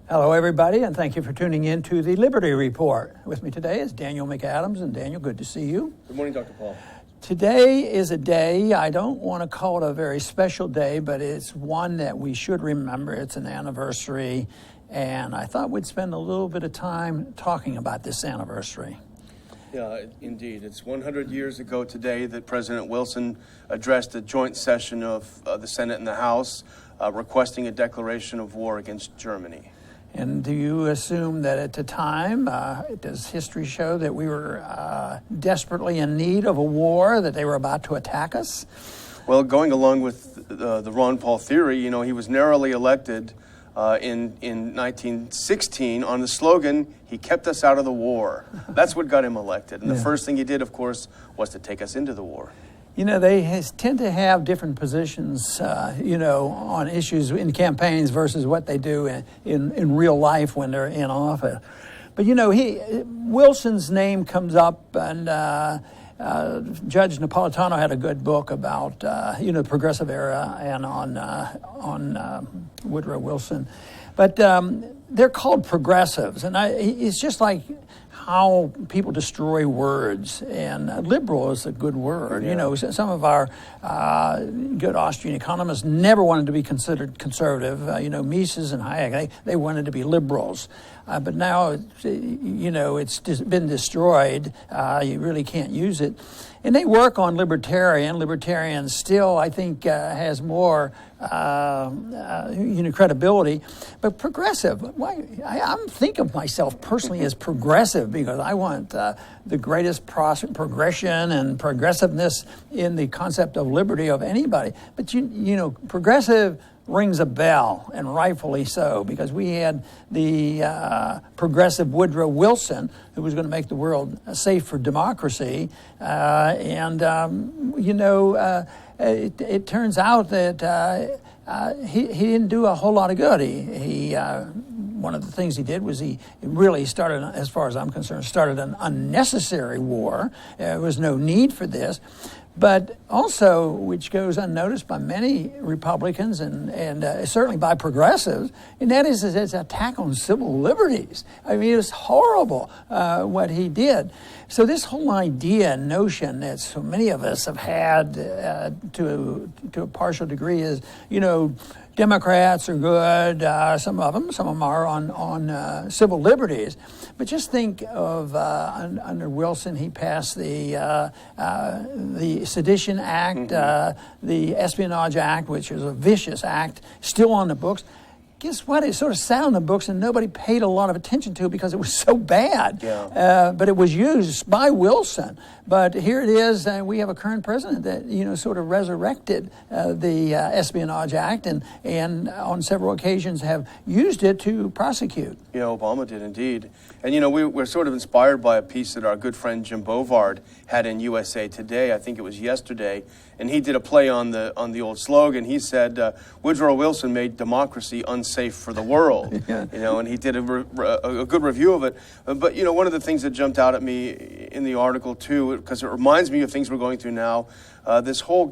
Hello, everybody, and thank you for tuning in to the Liberty Report. With me today is Daniel McAdams, and Daniel, good to see you. Good morning, Dr. Paul. Today is a day, I don't want to call it a very special day, but it's one that we should remember. It's an anniversary, and I thought we'd spend a little bit of time talking about this anniversary. Yeah, indeed. It's 100 years ago today that President Wilson addressed a joint session of the Senate and the House requesting a declaration of war against Germany. And do you assume that at the time, does history show that we were desperately in need of a war, that they were about to attack us? Well, going along with the Ron Paul theory, you know, he was narrowly elected in 1916 on the slogan, "He kept us out of the war." That's what got him elected. And the first thing he did, of course, was to take us into the war. You know, they tend to have different positions, on issues in campaigns versus what they do in real life when they're in office. But, Wilson's name comes up, and Judge Napolitano had a good book about, the progressive era and on Woodrow Wilson. But they're called progressives, and it's just like how people destroy words, and liberal is a good word. Yeah. You know, some of our good Austrian economists never wanted to be considered conservative. Mises and Hayek, they wanted to be liberals. But now, it's been destroyed. You really can't use it. And they work on libertarian. Libertarian still, I think, has more credibility. But progressive, I think of myself personally as progressive because I want the greatest progression and progressiveness in the concept of liberty of anybody. But, progressive rings a bell, and rightfully so, because we had the progressive Woodrow Wilson, who was going to make the world safe for democracy. It turns out that he didn't do a whole lot of good. One of the things he did was he really started, as far as I'm concerned, started an unnecessary war. There was no need for this. But also, which goes unnoticed by many Republicans and certainly by progressives, and that is its attack on civil liberties. I mean, it's horrible what he did. So this whole idea and notion that so many of us have had to a partial degree is, Democrats are good, some of them are on civil liberties. But just think of under Wilson, he passed the Sedition Act, the Espionage Act, which is a vicious act, still on the books. Guess what? It sort of sat on the books and nobody paid a lot of attention to it because it was so bad. Yeah. But it was used by Wilson. But here it is, we have a current president that, sort of resurrected the Espionage Act and on several occasions have used it to prosecute. Yeah, Obama did indeed. And, we're sort of inspired by a piece that our good friend Jim Bovard had in USA Today. I think it was yesterday. And he did a play on the old slogan. He said, Woodrow Wilson made democracy unsafe for the world. Yeah. And he did a good review of it. But, one of the things that jumped out at me in the article, too, because it reminds me of things we're going through now, this whole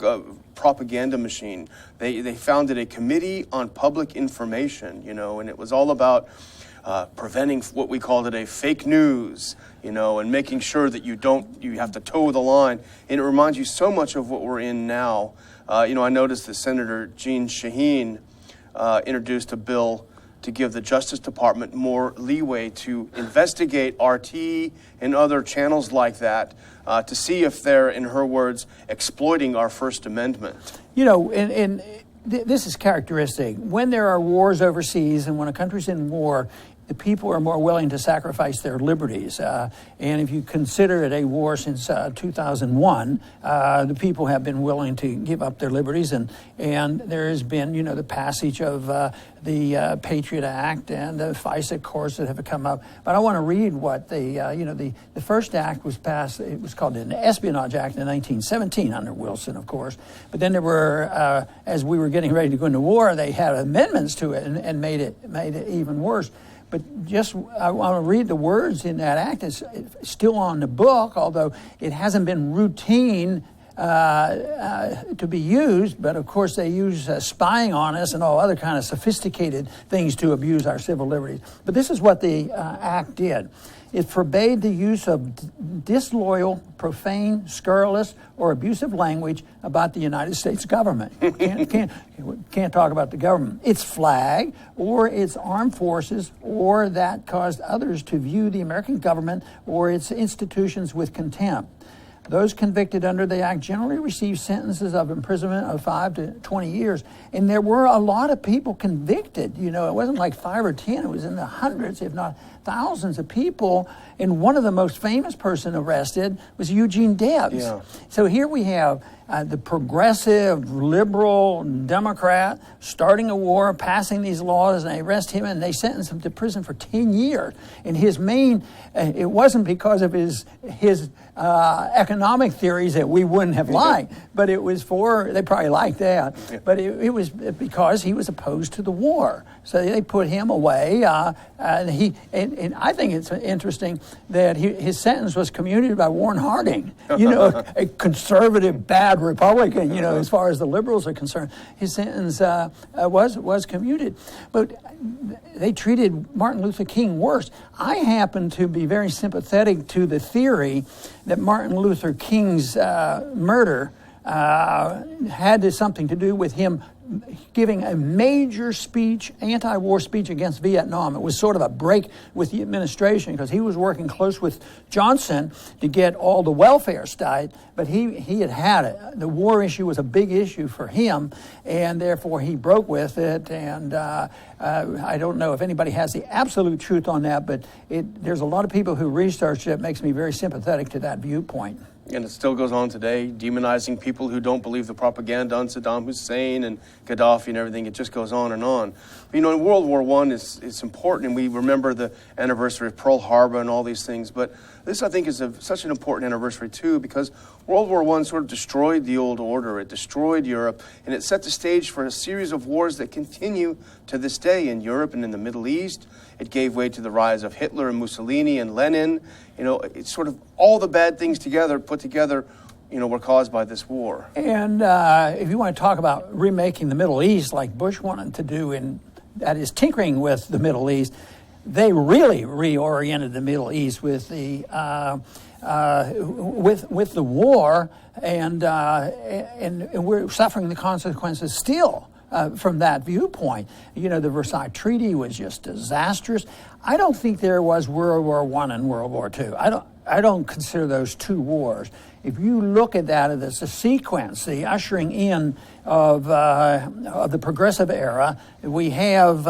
propaganda machine. They founded a committee on public information, and it was all about preventing what we called today fake news, and making sure that you have to toe the line. And it reminds you so much of what we're in now. I noticed that Senator Jeanne Shaheen introduced a bill to give the Justice Department more leeway to investigate RT and other channels like that to see if they're, in her words, exploiting our First Amendment. This is characteristic. When there are wars overseas and when a country's in war, the people are more willing to sacrifice their liberties. And if you consider it a war since 2001, the people have been willing to give up their liberties. And there has been, the passage of the Patriot Act and the FISA courts that have come up. But I want to read what the first act was passed. It was called the Espionage Act in 1917 under Wilson, of course. But then there were, as we were getting ready to go into war, they had amendments to it and made it even worse. But I want to read the words in that act. It's still on the book, although it hasn't been routine to be used, but of course they use spying on us and all other kind of sophisticated things to abuse our civil liberties. But this is what the act did. It forbade the use of disloyal, profane, scurrilous, or abusive language about the United States government. Can't talk about the government. Its flag, or its armed forces, or that caused others to view the American government or its institutions with contempt. Those convicted under the act generally received sentences of imprisonment of 5 to 20 years. And there were a lot of people convicted. You know, it wasn't like 5 or 10. It was in the hundreds, if not thousands of people. And one of the most famous person arrested was Eugene Debs. Yeah. So here we have the progressive, liberal Democrat starting a war, passing these laws, and they arrest him and they sentence him to prison for 10 years. And his main, it wasn't because of his economic theories that we wouldn't have liked, but it was they probably liked that, but it was because he was opposed to the war. So they put him away, and I think it's interesting that his sentence was commuted by Warren Harding, you know, a conservative, bad Republican, you know, as far as the liberals are concerned. His sentence was commuted. But they treated Martin Luther King worse. I happen to be very sympathetic to the theory that Martin Luther King's murder had something to do with him giving a major speech, anti-war speech against Vietnam. It was sort of a break with the administration because he was working close with Johnson to get all the welfare state, but he had it. The war issue was a big issue for him, and therefore he broke with it. And I don't know if anybody has the absolute truth on that, but there's a lot of people who research it. Makes me very sympathetic to that viewpoint. And it still goes on today, demonizing people who don't believe the propaganda on Saddam Hussein and Gaddafi and everything. It just goes on and on. But, you know, in World War I, it's important, and we remember the anniversary of Pearl Harbor and all these things. But this, I think, is such an important anniversary, too, because World War I sort of destroyed the old order. It destroyed Europe, and it set the stage for a series of wars that continue to this day in Europe and in the Middle East. It gave way to the rise of Hitler and Mussolini and Lenin. You know, it's sort of all the bad things put together, you know, were caused by this war. And if you want to talk about remaking the Middle East like Bush wanted to do, and that is tinkering with the Middle East, they really reoriented the Middle East with the with the war, and we're suffering the consequences still. From that viewpoint. You know, the Versailles Treaty was just disastrous. I don't think there was World War I and World War II. I don't consider those two wars. If you look at that as a sequence, the ushering in of the progressive era, we have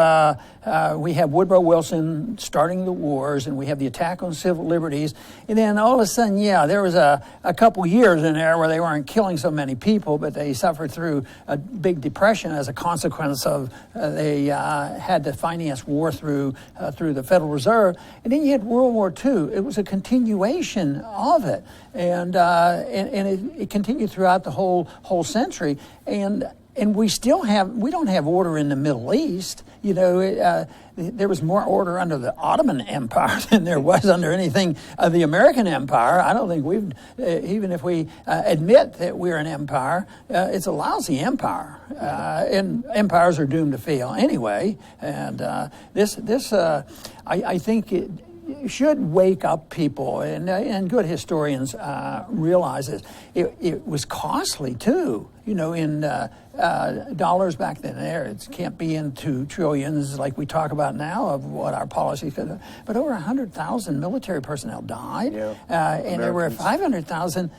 Woodrow Wilson starting the wars, and we have the attack on civil liberties, and then all of a sudden, there was a couple years in there where they weren't killing so many people, but they suffered through a big depression as a consequence of they had to finance war through the Federal Reserve, and then you had World War II. It was a continuation of it, and it continued throughout the whole century, and we don't have order in the Middle East. You know, there was more order under the Ottoman Empire than there was under anything of the American Empire. I don't think even if we admit that we're an empire, it's a lousy empire, and empires are doomed to fail anyway. And I think it should wake up people, and good historians realize this. It was costly too, you know, in dollars back then. It can't be into trillions like we talk about now of what our policies could. But over 100,000 military personnel died, and there were 500,000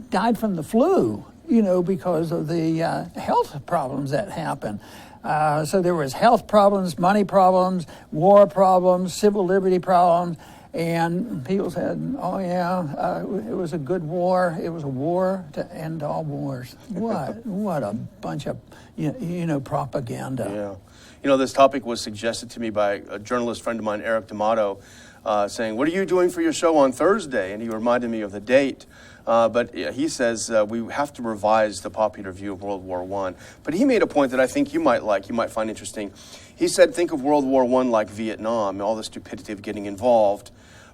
died from the flu, you know, because of the health problems that happened. So there was health problems, money problems, war problems, civil liberty problems, and people said, it was a good war. It was a war to end all wars. What a bunch of, you know, propaganda. Yeah. You know, this topic was suggested to me by a journalist friend of mine, Eric D'Amato, saying, what are you doing for your show on Thursday? And he reminded me of the date. But he says we have to revise the popular view of World War I. But he made a point that I think you might find interesting. He said, think of World War I like Vietnam, all the stupidity of getting involved,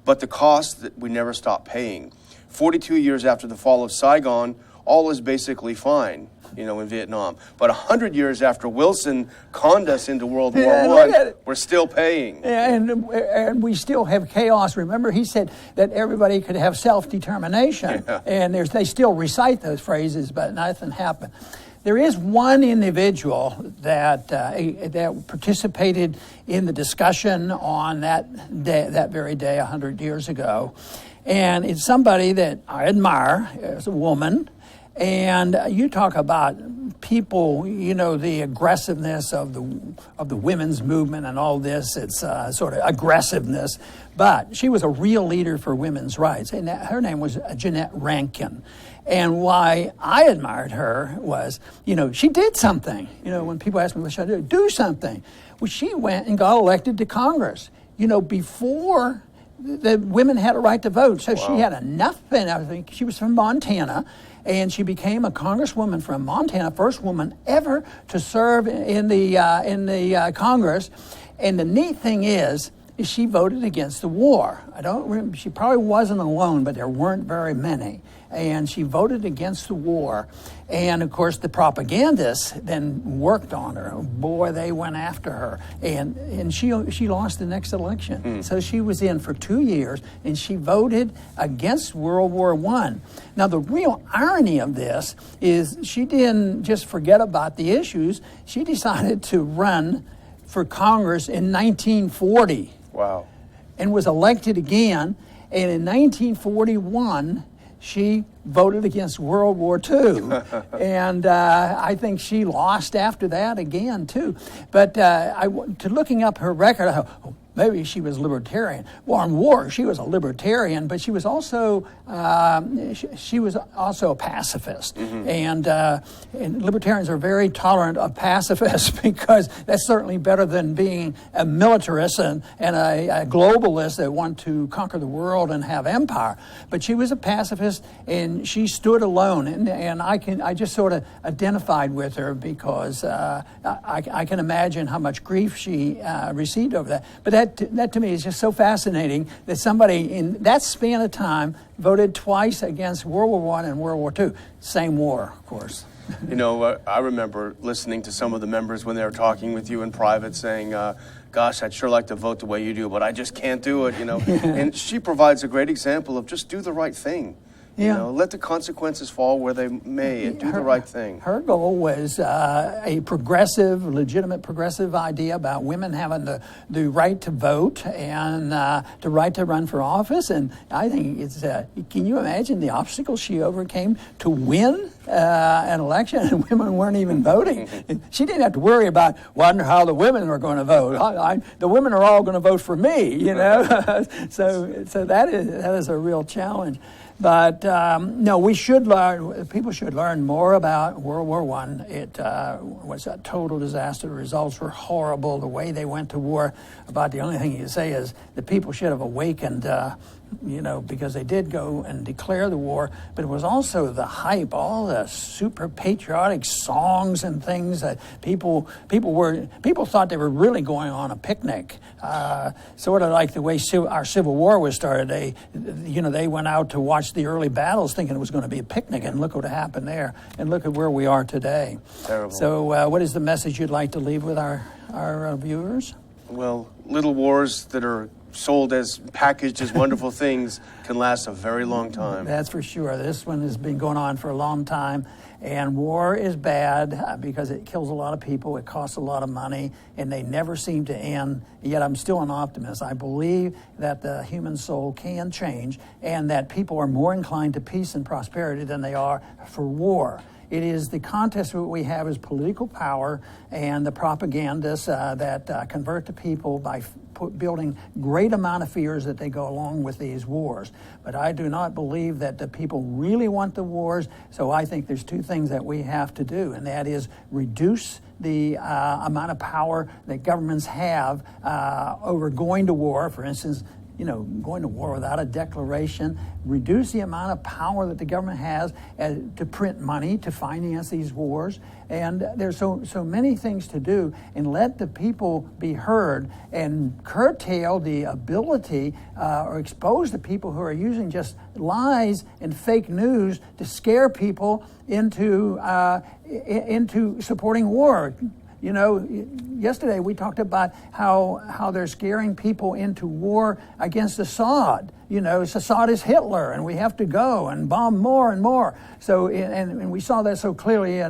but the cost that we never stopped paying. 42 years after the fall of Saigon, all is basically fine, in Vietnam. But 100 years after Wilson conned us into World War I, we're still paying. And we still have chaos. Remember, he said that everybody could have self-determination. Yeah. And they still recite those phrases, but nothing happened. There is one individual that participated in the discussion on that day, that very day 100 years ago. And it's somebody that I admire as a woman. And you talk about people, the aggressiveness of the women's movement and all this. It's sort of aggressiveness. But she was a real leader for women's rights. And her name was Jeanette Rankin. And why I admired her was, she did something. When people ask me, what should I do something. Well, she went and got elected to Congress, before the women had a right to vote. So She had enough, and I think she was from Montana, and she became a congresswoman from Montana, first woman ever to serve in the Congress. And the neat thing is she voted against the war. I don't remember, she probably wasn't alone, but there weren't very many. And she voted against the war. And, of course, the propagandists then worked on her. Boy, they went after her. And she lost the next election. So she was in for 2 years, and she voted against World War I. Now, the real irony of this is she didn't just forget about the issues. She decided to run for Congress in 1940. Wow. And was elected again. And in 1941... she voted against World War II, and I think she lost after that again, too. But to looking up her record, I thought, maybe she was libertarian. Well, on war, she was a libertarian, but she was also a pacifist. And libertarians are very tolerant of pacifists because that's certainly better than being a militarist and a globalist that want to conquer the world and have empire. But she was a pacifist, and she stood alone. And I just sort of identified with her because I can imagine how much grief she received over that. But that to me is just so fascinating that somebody in that span of time voted twice against World War I and World War II. Same war, of course. I remember listening to some of the members when they were talking with you in private saying, gosh, I'd sure like to vote the way you do, but I just can't do it, And she provides a great example of just do the right thing. Let the consequences fall where they may and do the right thing. Her goal was a progressive, legitimate progressive idea about women having the right to vote and the right to run for office. And I think it's, can you imagine the obstacles she overcame to win an election and women weren't even voting? She didn't have to worry about wondering how the women were going to vote. The women are all going to vote for me, So that is a real challenge. But no, people should learn more about World War I. It was a total disaster. The results were horrible. The way they went to war, about the only thing you can say is the people should have awakened, because they did go and declare the war. But it was also the hype, all the super patriotic songs and things that people thought they were really going on a picnic. Sort of like the way our Civil War was started. They went out to watch the early battles thinking it was going to be a picnic, and look what happened there, and look at where we are today. Terrible. So what is the message you'd like to leave with our viewers? Well, little wars that are sold as packaged as wonderful things can last a very long time. That's for sure. This one has been going on for a long time. And war is bad because it kills a lot of people, it costs a lot of money, and they never seem to end. Yet I'm still an optimist. I believe that the human soul can change and that people are more inclined to peace and prosperity than they are for war. It is the contest that we have is political power and the propagandists that convert the people by building great amount of fears that they go along with these wars. But I do not believe that the people really want the wars, so I think there's two things that we have to do, and that is reduce the amount of power that governments have over going to war. For instance, going to war without a declaration, reduce the amount of power that the government has to print money to finance these wars. And there's so many things to do, and let the people be heard and curtail the ability or expose the people who are using just lies and fake news to scare people into supporting war. Yesterday we talked about how they're scaring people into war against Assad. Assad is Hitler, and we have to go and bomb more and more. So, and we saw that so clearly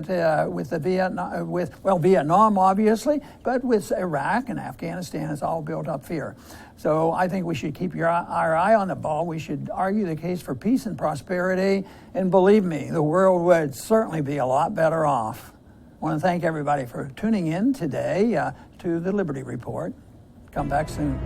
with Vietnam, obviously, but with Iraq and Afghanistan, it's all built up fear. So I think we should keep our eye on the ball. We should argue the case for peace and prosperity, and believe me, the world would certainly be a lot better off. I want to thank everybody for tuning in today to the Liberty Report. Come back soon.